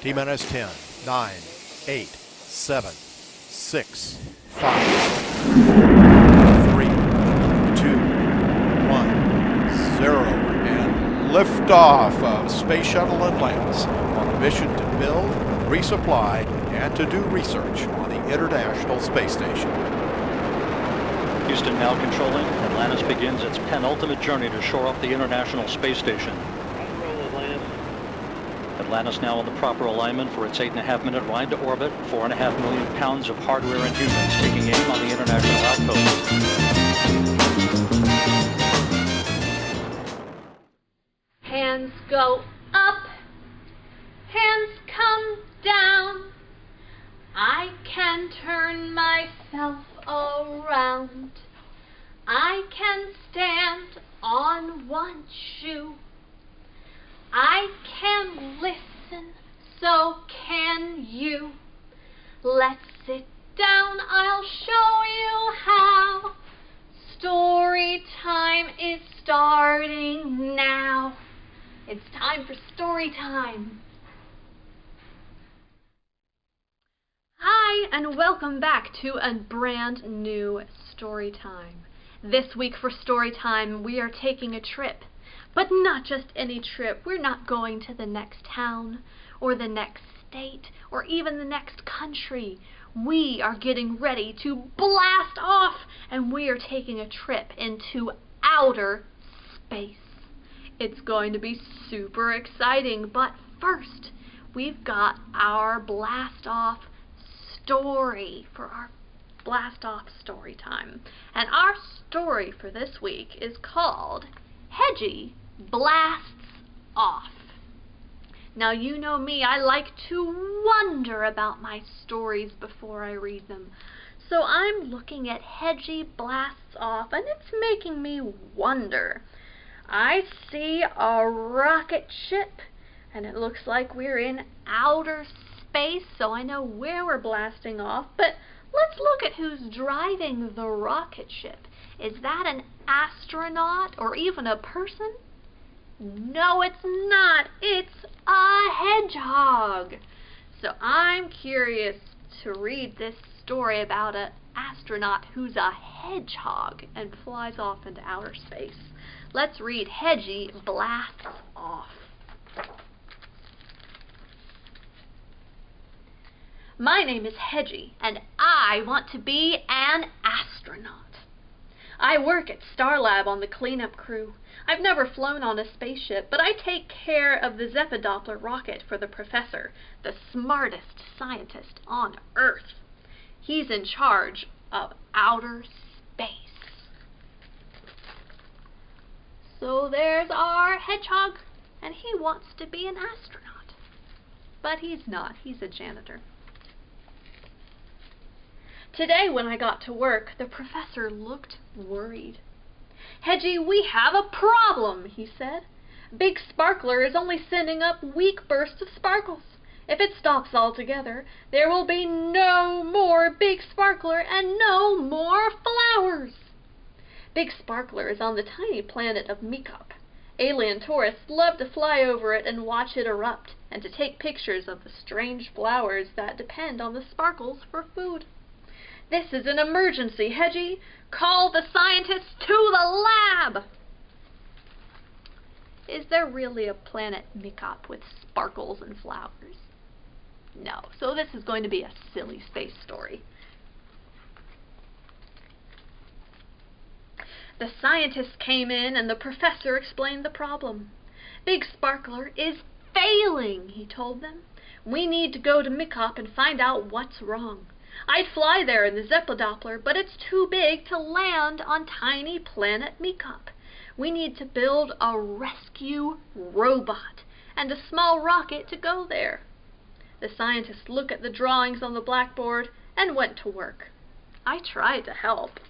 T-minus 10, 9, 8, 7, 6, 5, 3, 2, 1, 0, and liftoff of Space Shuttle Atlantis on a mission to build, resupply, and to do research on the International Space Station. Houston now controlling. Atlantis begins its penultimate journey to shore up the International Space Station. Atlantis now in the proper alignment for its 8.5-minute ride to orbit. 4.5 million pounds of hardware and humans taking aim on the International Outpost. Hands go up, hands come down. I can turn myself around. I can stand on one shoe. I can listen, so can you. Let's sit down, I'll show you how. Story time is starting now. It's time for story time. Hi, and welcome back to a brand new story time. This week for story time, we are taking a trip. But not just any trip. We're not going to the next town, or the next state, or even the next country. We are getting ready to blast off, and we are taking a trip into outer space. It's going to be super exciting, but first, we've got our blast off story for our blast off story time. And our story for this week is called Hedgie Blasts Off. Now, you know me, I like to wonder about my stories before I read them. So I'm looking at Hedgie Blasts Off, and it's making me wonder. I see a rocket ship, and it looks like we're in outer space, so I know where we're blasting off, but let's look at who's driving the rocket ship. Is that an astronaut or even a person? No, it's not. It's a hedgehog. So I'm curious to read this story about an astronaut who's a hedgehog and flies off into outer space. Let's read Hedgie Blasts Off. My name is Hedgie, and I want to be an astronaut. I work at Starlab on the cleanup crew. I've never flown on a spaceship, but I take care of the Doppler rocket for the professor, the smartest scientist on Earth. He's in charge of outer space. So there's our hedgehog, and he wants to be an astronaut. But he's not. He's a janitor. Today when I got to work, the professor looked worried. Hedgie, we have a problem, he said. Big Sparkler is only sending up weak bursts of sparkles. If it stops altogether, there will be no more Big Sparkler and no more flowers. Big Sparkler is on the tiny planet of Mikop. Alien tourists love to fly over it and watch it erupt, and to take pictures of the strange flowers that depend on the sparkles for food. This is an emergency, Hedgie. Call the scientists to the lab. Is there really a planet Mikop with sparkles and flowers? No, so this is going to be a silly space story. The scientists came in and the professor explained the problem. Big Sparkler is failing, he told them. We need to go to Mikop and find out what's wrong. I'd fly there in the Doppler, but it's too big to land on tiny planet Mikop. We need to build a rescue robot and a small rocket to go there. The scientists looked at the drawings on the blackboard and went to work. I tried to help.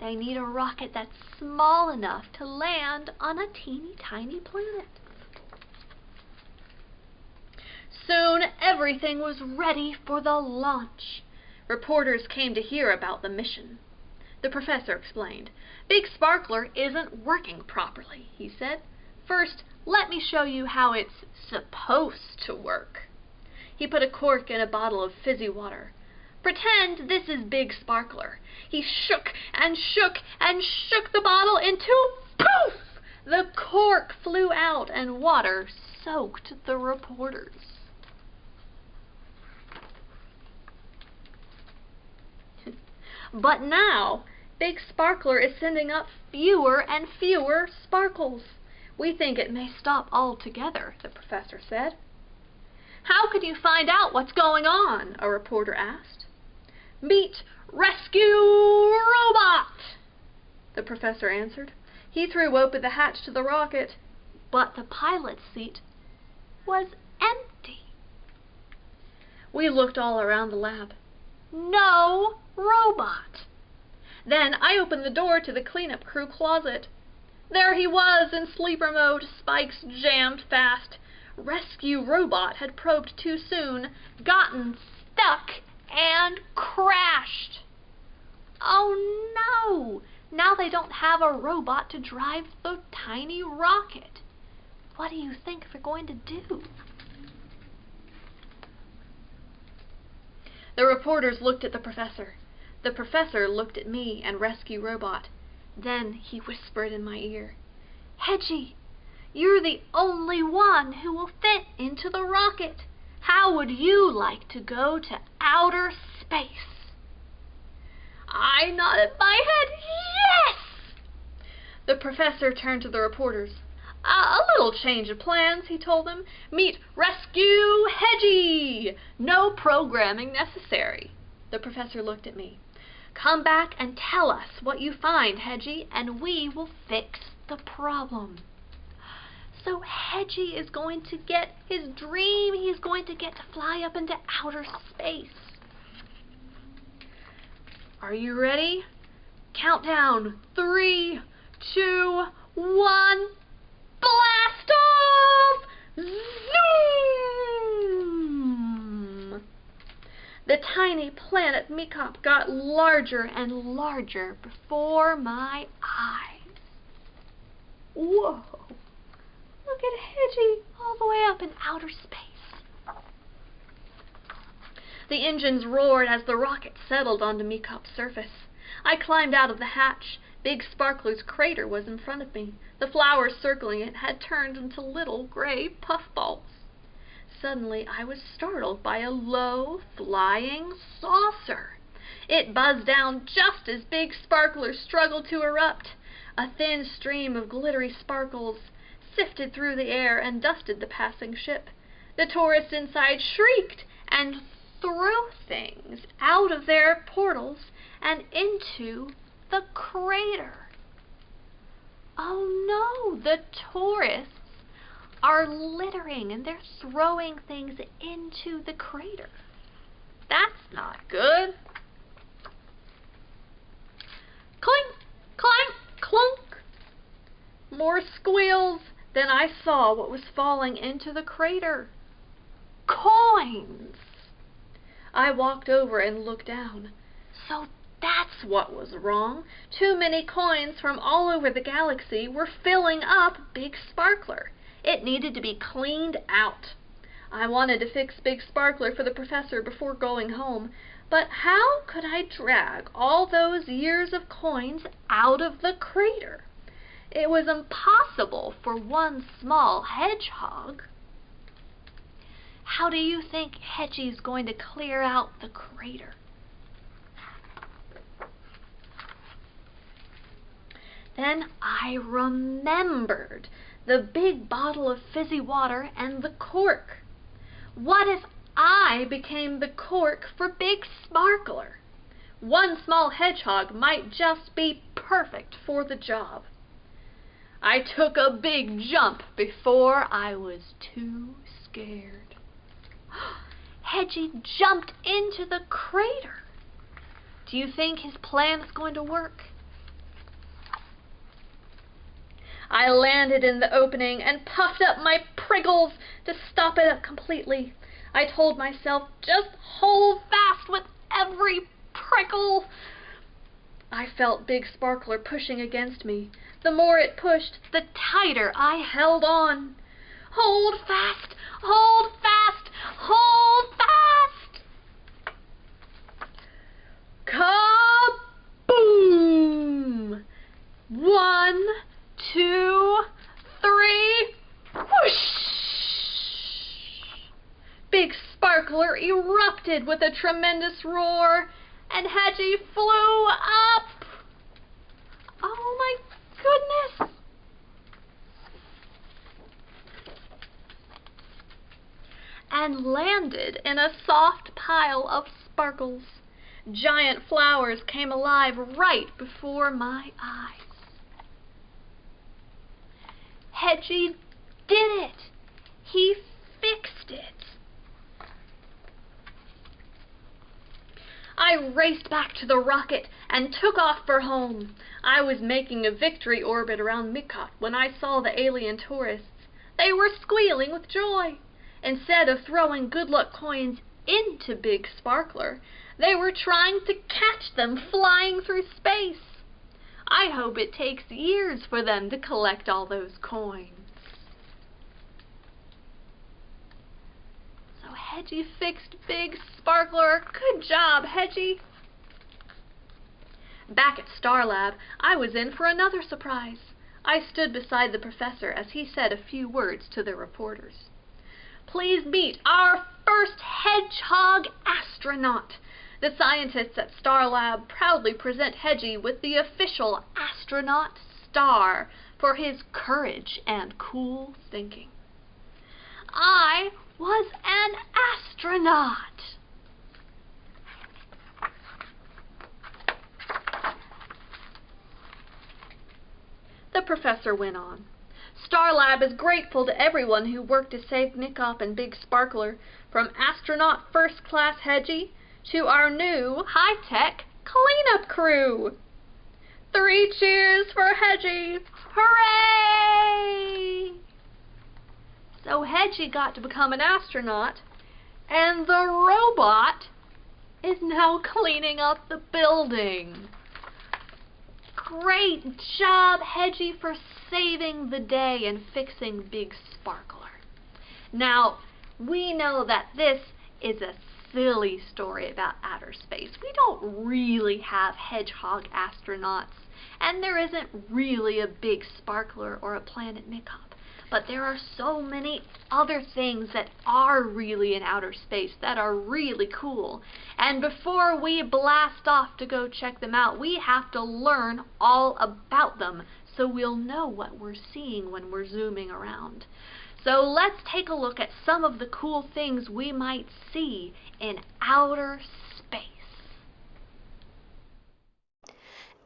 They need a rocket that's small enough to land on a teeny tiny planet. Soon everything was ready for the launch. Reporters came to hear about the mission. The professor explained. Big Sparkler isn't working properly, he said. First, let me show you how it's supposed to work. He put a cork in a bottle of fizzy water. Pretend this is Big Sparkler. He shook and shook and shook the bottle until, poof! The cork flew out and water soaked the reporters. But now, Big Sparkler is sending up fewer and fewer sparkles. We think it may stop altogether, the professor said. How could you find out what's going on? A reporter asked. Meet Rescue Robot, the professor answered. He threw open the hatch to the rocket, but the pilot's seat was empty. We looked all around the lab. No robot. Then I opened the door to the cleanup crew closet. There he was in sleeper mode, spikes jammed fast. Rescue Robot had probed too soon, gotten stuck, and crashed. Oh no! Now they don't have a robot to drive the tiny rocket. What do you think they're going to do? The reporters looked at the professor. The professor looked at me and Rescue Robot. Then he whispered in my ear, Hedgie, you're the only one who will fit into the rocket. How would you like to go to outer space? I nodded my head, yes! The professor turned to the reporters. A little change of plans, he told them. Meet Rescue Hedgie. No programming necessary. The professor looked at me. Come back and tell us what you find, Hedgie, and we will fix the problem. So Hedgie is going to get his dream. He's going to get to fly up into outer space. Are you ready? Countdown. 3, 2, 1. Blast off! Zoom! The tiny planet Mikop got larger and larger before my eyes. Whoa! Look at Hedgie all the way up in outer space. The engines roared as the rocket settled onto Mikop's surface. I climbed out of the hatch. Big Sparkler's crater was in front of me. The flowers circling it had turned into little gray puffballs. Suddenly I was startled by a low, flying saucer. It buzzed down just as Big Sparkler struggled to erupt. A thin stream of glittery sparkles sifted through the air and dusted the passing ship. The tourists inside shrieked and threw things out of their portals and into the crater. Oh no, the tourists are littering and they're throwing things into the crater. That's not good. Clink, clank, clunk. More squeals. Then I saw what was falling into the crater. Coins. I walked over and looked down. So that's what was wrong. Too many coins from all over the galaxy were filling up Big Sparkler. It needed to be cleaned out. I wanted to fix Big Sparkler for the professor before going home, but how could I drag all those years of coins out of the crater? It was impossible for one small hedgehog. How do you think Hedgie's going to clear out the crater? Then I remembered the big bottle of fizzy water and the cork. What if I became the cork for Big Sparkler? One small hedgehog might just be perfect for the job. I took a big jump before I was too scared. Hedgie jumped into the crater. Do you think his plan is going to work? I landed in the opening and puffed up my prickles to stop it up completely. I told myself, just hold fast with every prickle. I felt Big Sparkler pushing against me. The more it pushed, the tighter I held on. Hold fast! Hold fast! Hold fast! Kaboom! 1, 2, 3, whoosh! Big Sparkler erupted with a tremendous roar, and Hedgie flew up. Oh my goodness! And landed in a soft pile of sparkles. Giant flowers came alive right before my eyes. Hedgie did it! He fixed it! I raced back to the rocket and took off for home. I was making a victory orbit around Mikot when I saw the alien tourists. They were squealing with joy. Instead of throwing good luck coins into Big Sparkler, they were trying to catch them flying through space. I hope it takes years for them to collect all those coins. So Hedgie fixed Big Sparkler. Good job, Hedgie. Back at Star Lab, I was in for another surprise. I stood beside the professor as he said a few words to the reporters. Please meet our first hedgehog astronaut. The scientists at Star Lab proudly present Hedgie with the official astronaut star for his courage and cool thinking. I was an astronaut. The professor went on. Star Lab is grateful to everyone who worked to save Mikop and Big Sparkler, from astronaut first class Hedgie to our new high-tech cleanup crew. 3 cheers for Hedgie! Hooray! So Hedgie got to become an astronaut, and the robot is now cleaning up the building. Great job, Hedgie, for saving the day and fixing Big Sparkler. Now, we know that this is a silly story about outer space. We don't really have hedgehog astronauts, and there isn't really a Big Sparkler or a planet Mikop. But there are so many other things that are really in outer space that are really cool. And before we blast off to go check them out, we have to learn all about them so we'll know what we're seeing when we're zooming around. So let's take a look at some of the cool things we might see in outer space.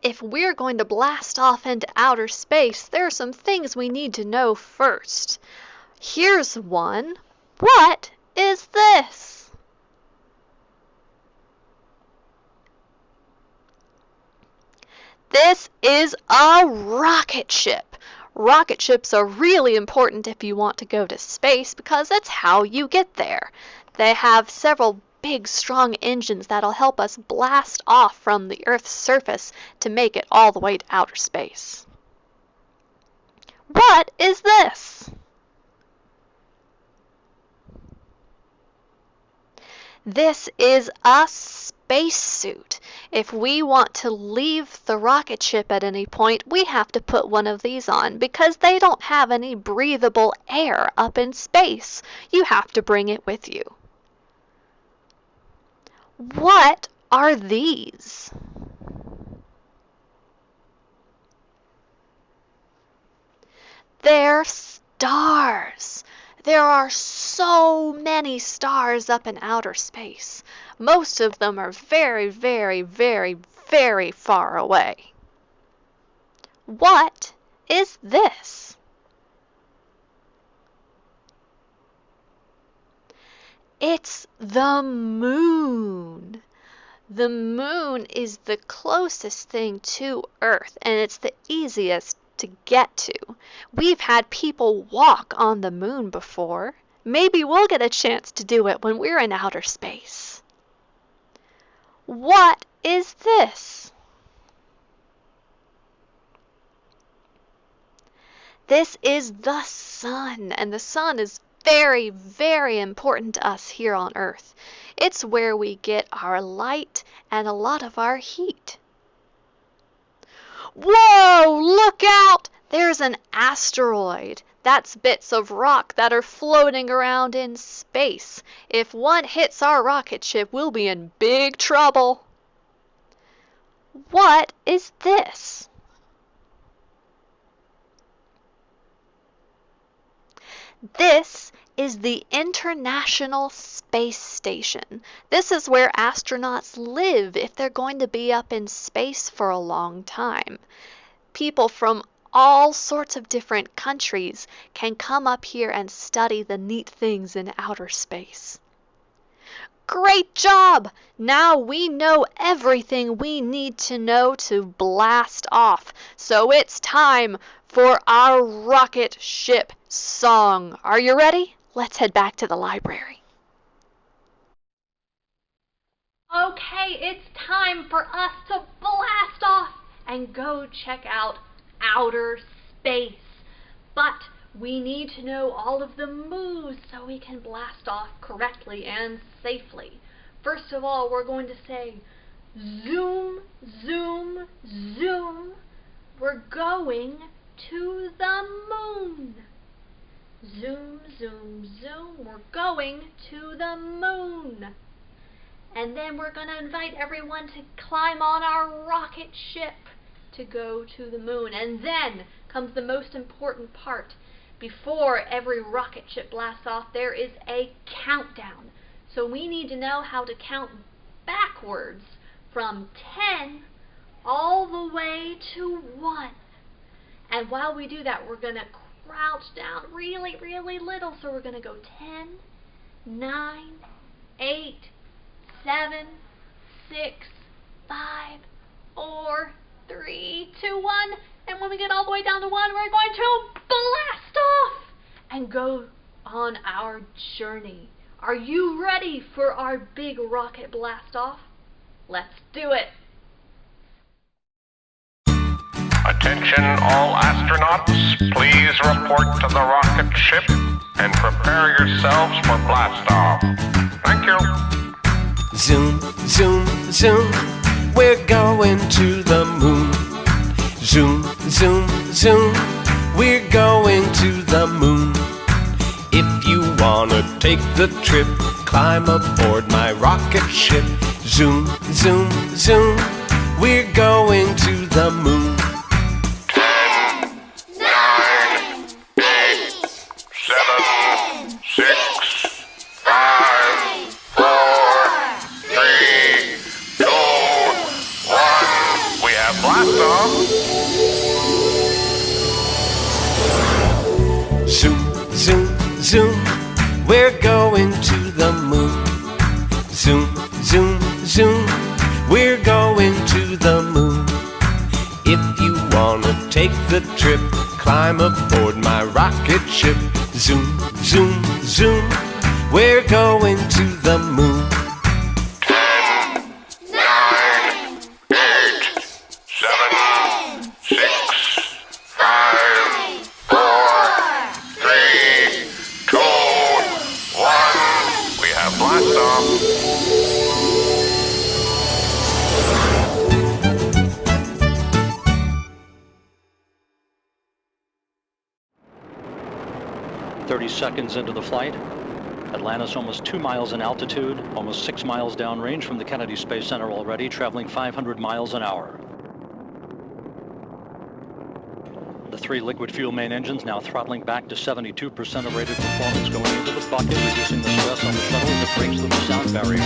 If we're going to blast off into outer space, there are some things we need to know first. Here's one. What is this? This is a rocket ship. Rocket ships are really important if you want to go to space because that's how you get there. They have several big, strong engines that'll help us blast off from the Earth's surface to make it all the way to outer space. What is this? This is a spacesuit. If we want to leave the rocket ship at any point, we have to put one of these on because they don't have any breathable air up in space. You have to bring it with you. What are these? They're stars. There are so many stars up in outer space. Most of them are very, very, very, very far away. What is this? It's the moon. The moon is the closest thing to Earth, and it's the easiest to get to. We've had people walk on the moon before. Maybe we'll get a chance to do it when we're in outer space. What is this? This is the sun, and the sun is very, very important to us here on Earth. It's where we get our light and a lot of our heat. Whoa, look out! There's an asteroid. That's bits of rock that are floating around in space. If one hits our rocket ship, we'll be in big trouble. What is this? This is the International Space Station. This is where astronauts live if they're going to be up in space for a long time. People from all sorts of different countries can come up here and study the neat things in outer space. Great job! Now we know everything we need to know to blast off. So it's time for our rocket ship song. Are you ready? Let's head back to the library. Okay, it's time for us to blast off and go check out outer space. But we need to know all of the moves so we can blast off correctly and safely. First of all, we're going to say zoom, zoom, zoom. We're going to the moon. Zoom, zoom, zoom. We're going to the moon. And then we're going to invite everyone to climb on our rocket ship to go to the moon. And then comes the most important part. Before every rocket ship blasts off, there is a countdown. So we need to know how to count backwards from 10 all the way to 1. And while we do that, we're going to crouch down really, really little. So we're going to go 10, 9, 8, 7, 6, 5, 4, 3, 2, 1. And when we get all the way down to 1, we're going to blast off and go on our journey. Are you ready for our big rocket blast off? Let's do it. Attention all astronauts, please report to the rocket ship and prepare yourselves for blast off. Thank you. Zoom, zoom, zoom, we're going to the moon. Zoom, zoom, zoom, we're going to the moon. If you wanna take the trip, climb aboard my rocket ship. Zoom, zoom, zoom, we're going to the moon. 10, 9, 8, 7, 6, 5, 4, 3, 2, 1. We have blast off. Zoom, zoom, zoom, we're going to the moon. Zoom, zoom, zoom, we're going to the moon. If you wanna take the trip, climb aboard my rocket ship. Zoom, zoom, zoom, we're going to the moon. 10, 9, 8, 7, 6, 5, 4, 3, 2, 1. We have blast off. 30 seconds into the flight. Atlantis almost 2 miles in altitude, almost 6 miles downrange from the Kennedy Space Center already, traveling 500 miles an hour. The 3 liquid fuel main engines now throttling back to 72% of rated performance, going into the bucket, reducing the stress on the shuttle as it breaks through the sound barrier.